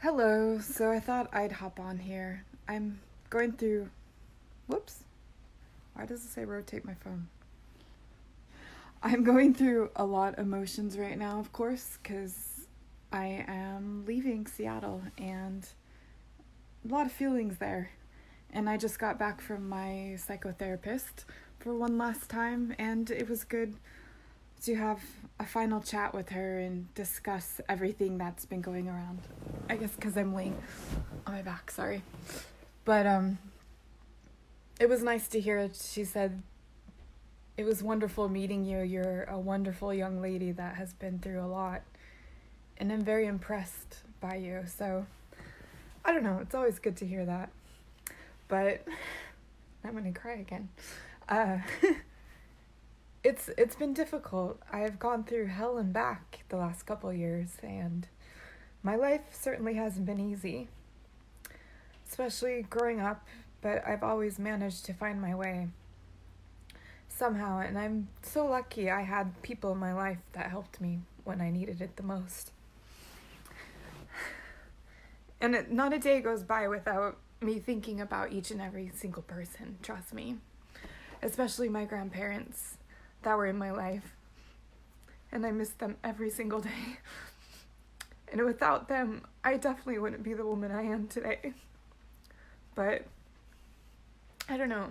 Hello, so I thought I'd hop on here. I'm going through. Whoops. Why does it say rotate my phone? I'm going through a lot of emotions right now, of course, because I am leaving Seattle and a lot of feelings there. And I just got back from my psychotherapist for one last time, and it was good to have a final chat with her and discuss everything that's been going around. I guess because I'm laying on my back, sorry. But it was nice to hear it. She said, "It was wonderful meeting you. You're a wonderful young lady that has been through a lot. And I'm very impressed by you." So, I don't know, it's always good to hear that. But I'm going to cry again. It's been difficult. I've gone through hell and back the last couple years, and my life certainly hasn't been easy, especially growing up, but I've always managed to find my way somehow, and I'm so lucky I had people in my life that helped me when I needed it the most. And not a day goes by without me thinking about each and every single person, trust me, especially my grandparents that were in my life, and I miss them every single day. And without them, I definitely wouldn't be the woman I am today. But I don't know.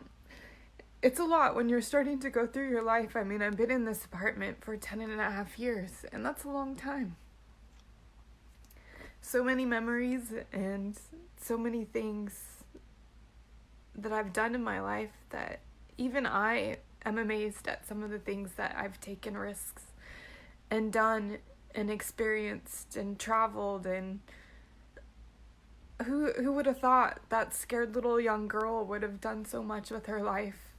It's a lot when you're starting to go through your life. I mean, I've been in this apartment for 10.5 years, and that's a long time. So many memories and so many things that I've done in my life that even I am amazed at some of the things that I've taken risks and done and experienced and traveled, and who would have thought that scared little young girl would have done so much with her life.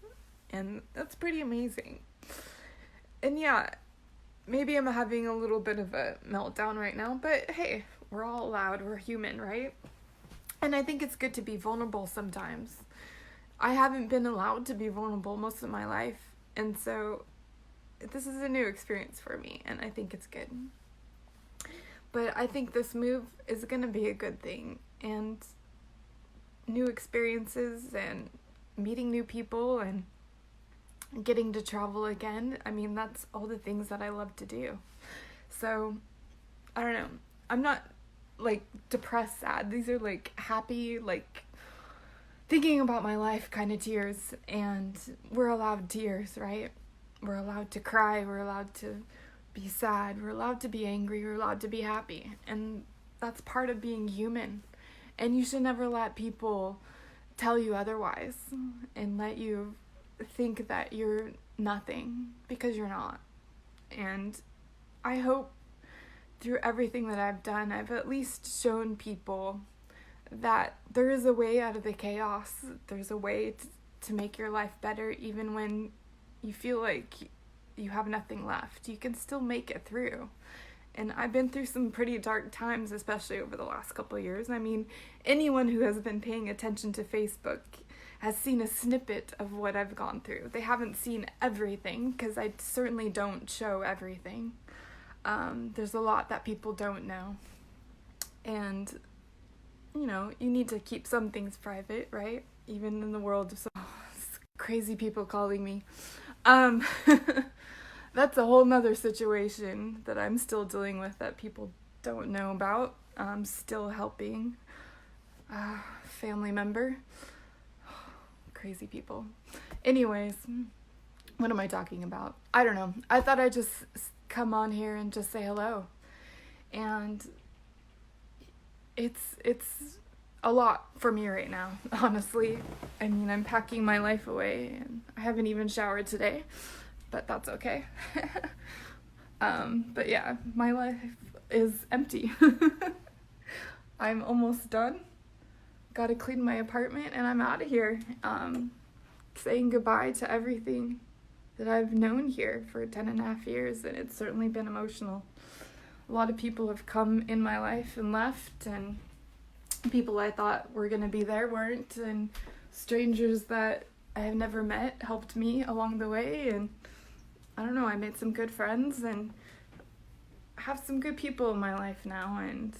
And that's pretty amazing. And yeah, maybe I'm having a little bit of a meltdown right now, but hey, we're all allowed, we're human, right? And I think it's good to be vulnerable sometimes. I haven't been allowed to be vulnerable most of my life, and so this is a new experience for me, and I think it's good. But I think this move is going to be a good thing, and new experiences and meeting new people and getting to travel again. I mean, that's all the things that I love to do. So, I don't know. I'm not like depressed, sad. These are like happy, like thinking about my life kind of tears, and we're allowed tears, right? We're allowed to cry, we're allowed to be sad, we're allowed to be angry, we're allowed to be happy, and that's part of being human. And you should never let people tell you otherwise and let you think that you're nothing, because you're not. And I hope through everything that I've done, I've at least shown people that there is a way out of the chaos. There's a way to make your life better, even when you feel like you have nothing left. You can still make it through. And I've been through some pretty dark times, especially over the last couple of years. I mean, anyone who has been paying attention to Facebook has seen a snippet of what I've gone through. They haven't seen everything, because I certainly don't show everything. There's a lot that people don't know. And you know, you need to keep some things private, right? Even in the world of some crazy people calling me. That's a whole nother situation that I'm still dealing with that people don't know about. I'm still helping a family member. Crazy people. Anyways, what am I talking about? I don't know. I thought I'd just come on here and just say hello. And it's a lot for me right now, honestly. I mean, I'm packing my life away, and I haven't even showered today, but that's okay. But yeah, my life is empty. I'm almost done. Gotta clean my apartment, and I'm out of here. Saying goodbye to everything that I've known here for 10.5 years, and it's certainly been emotional. A lot of people have come in my life and left, and people I thought were going to be there weren't, and strangers that I have never met helped me along the way, and I don't know, I made some good friends and have some good people in my life now, and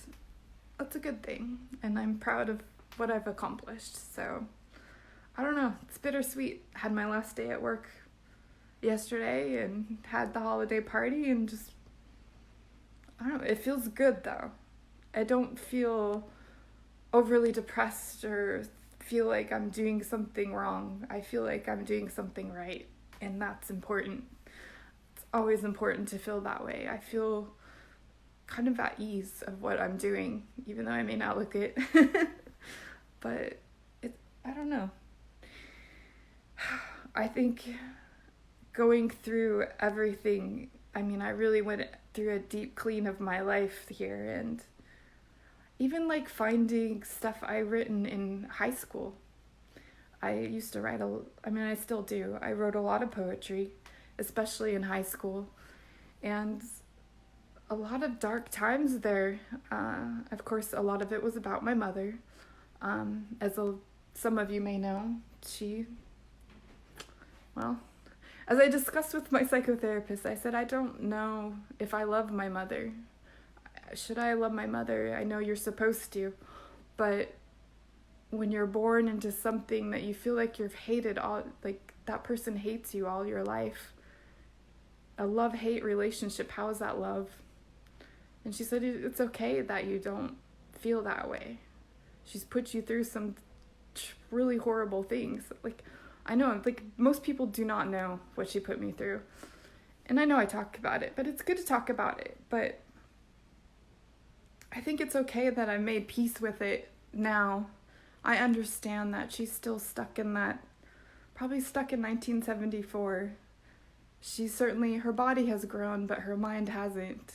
that's a good thing, and I'm proud of what I've accomplished. So I don't know, it's bittersweet. Had my last day at work yesterday and had the holiday party, and just, I don't know, it feels good though. I don't feel overly depressed or feel like I'm doing something wrong. I feel like I'm doing something right, and that's important. It's always important to feel that way. I feel kind of at ease of what I'm doing, even though I may not look it. But I don't know. I think going through everything, I mean, I really went through a deep clean of my life here, and even like finding stuff I written in high school. I used to write I still do. I wrote a lot of poetry, especially in high school, and a lot of dark times there. Of course, a lot of it was about my mother. Some of you may know, as I discussed with my psychotherapist, I said, I don't know if I love my mother. Should I love my mother? I know you're supposed to, but when you're born into something that you feel like you've hated like that person hates you all your life, a love-hate relationship, how is that love? And she said, it's okay that you don't feel that way. She's put you through some really horrible things. Like, I know, like, most people do not know what she put me through. And I know I talk about it, but it's good to talk about it. But I think it's okay that I made peace with it now. I understand that she's still probably stuck in 1974. Her body has grown, but her mind hasn't.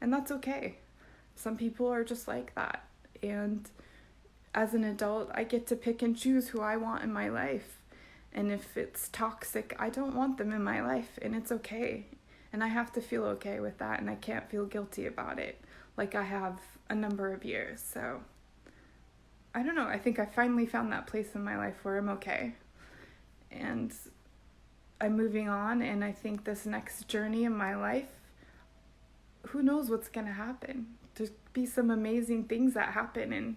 And that's okay. Some people are just like that. And as an adult, I get to pick and choose who I want in my life. And if it's toxic, I don't want them in my life, and it's okay. And I have to feel okay with that, and I can't feel guilty about it like I have a number of years. So I don't know, I think I finally found that place in my life where I'm okay. And I'm moving on, and I think this next journey in my life, who knows what's going to happen. There's be some amazing things that happen, and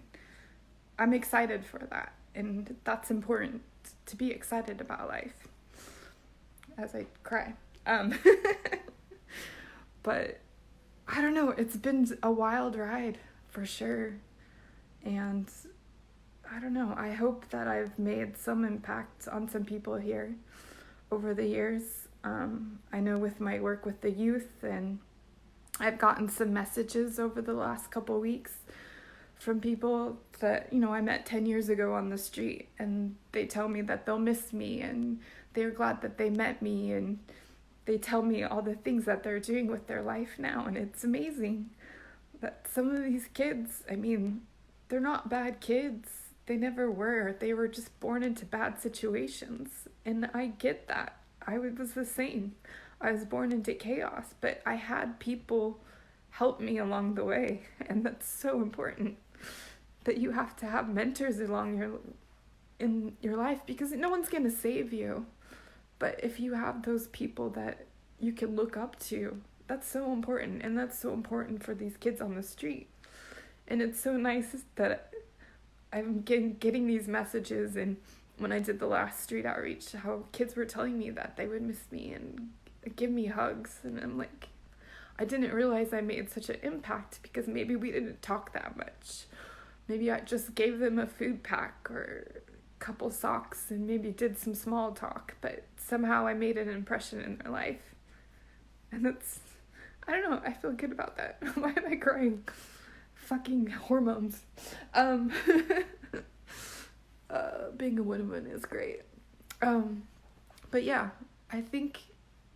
I'm excited for that. And that's important, to be excited about life. As I cry. But I don't know, it's been a wild ride for sure. And I don't know, I hope that I've made some impact on some people here over the years. I know with my work with the youth, and I've gotten some messages over the last couple weeks from people that, I met 10 years ago on the street, and they tell me that they'll miss me, and they're glad that they met me, and they tell me all the things that they're doing with their life now, and it's amazing that some of these kids, they're not bad kids. They never were. They were just born into bad situations, and I get that. I was the same. I was born into chaos, but I had people help me along the way, and that's so important, that you have to have mentors in your life, because no one's going to save you. But if you have those people that you can look up to, that's so important, and that's so important for these kids on the street. And it's so nice that I'm getting these messages, and when I did the last street outreach, how kids were telling me that they would miss me and give me hugs, and I'm like, I didn't realize I made such an impact, because maybe we didn't talk that much. Maybe I just gave them a food pack or a couple socks and maybe did some small talk, but somehow I made an impression in their life. And I don't know, I feel good about that. Why am I crying? Fucking hormones. Being a woman is great. But yeah, I think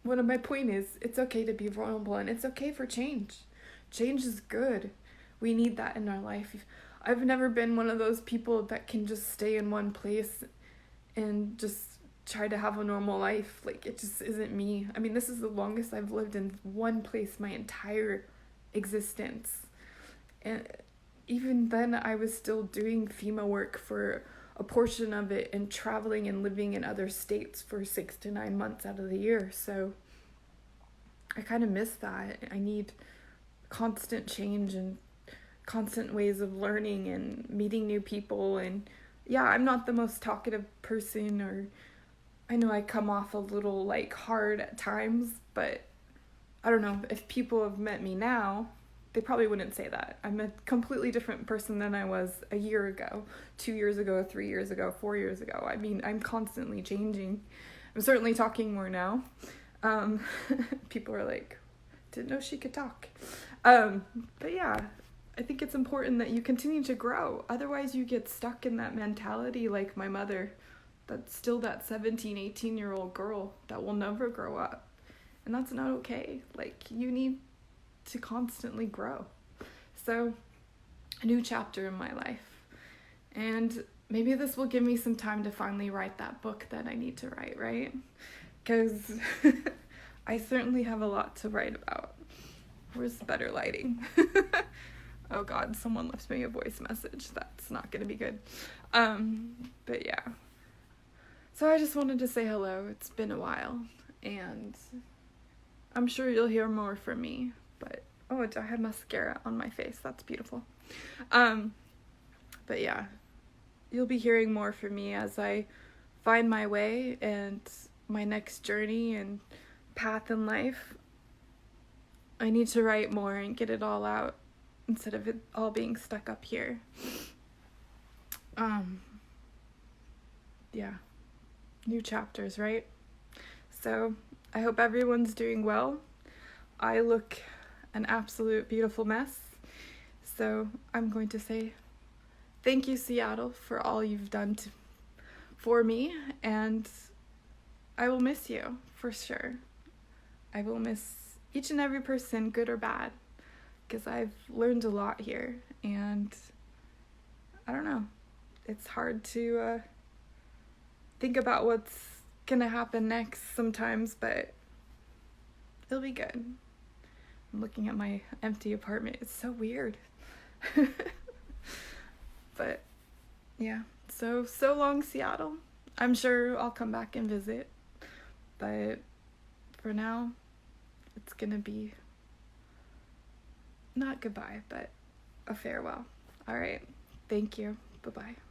one of my point is, it's okay to be vulnerable, and it's okay for change. Change is good. We need that in our life. I've never been one of those people that can just stay in one place and just try to have a normal life. Like, it just isn't me. This is the longest I've lived in one place my entire existence. And even then, I was still doing FEMA work for a portion of it, and traveling and living in other states for 6 to 9 months out of the year. So I kind of miss that. I need constant change and constant ways of learning and meeting new people. And yeah, I'm not the most talkative person, or I know I come off a little like hard at times, but I don't know, if people have met me now, they probably wouldn't say that. I'm a completely different person than I was a year ago, 2 years ago, 3 years ago, 4 years ago. I mean, I'm constantly changing. I'm certainly talking more now. People are like, didn't know she could talk. But yeah, I think it's important that you continue to grow. Otherwise you get stuck in that mentality like my mother, that's still that 17, 18-year-old girl that will never grow up. And that's not okay. Like, you need to constantly grow. So, a new chapter in my life. And maybe this will give me some time to finally write that book that I need to write, right? Because I certainly have a lot to write about. Where's the better lighting? Oh God, someone left me a voice message. That's not going to be good. But yeah. So I just wanted to say hello. It's been a while. And I'm sure you'll hear more from me, but oh, I have mascara on my face. That's beautiful. But yeah, you'll be hearing more from me as I find my way and my next journey and path in life. I need to write more and get it all out instead of it all being stuck up here. Yeah, new chapters, right? So I hope everyone's doing well. I look an absolute beautiful mess. So I'm going to say thank you, Seattle, for all you've done for me. And I will miss you, for sure. I will miss each and every person, good or bad, because I've learned a lot here. And I don't know. It's hard to think about what's gonna happen next sometimes, but it'll be good. I'm looking at my empty apartment. It's so weird. But yeah, so long, Seattle. I'm sure I'll come back and visit, but for now it's gonna be not goodbye, but a farewell. All right, thank you. Bye-bye.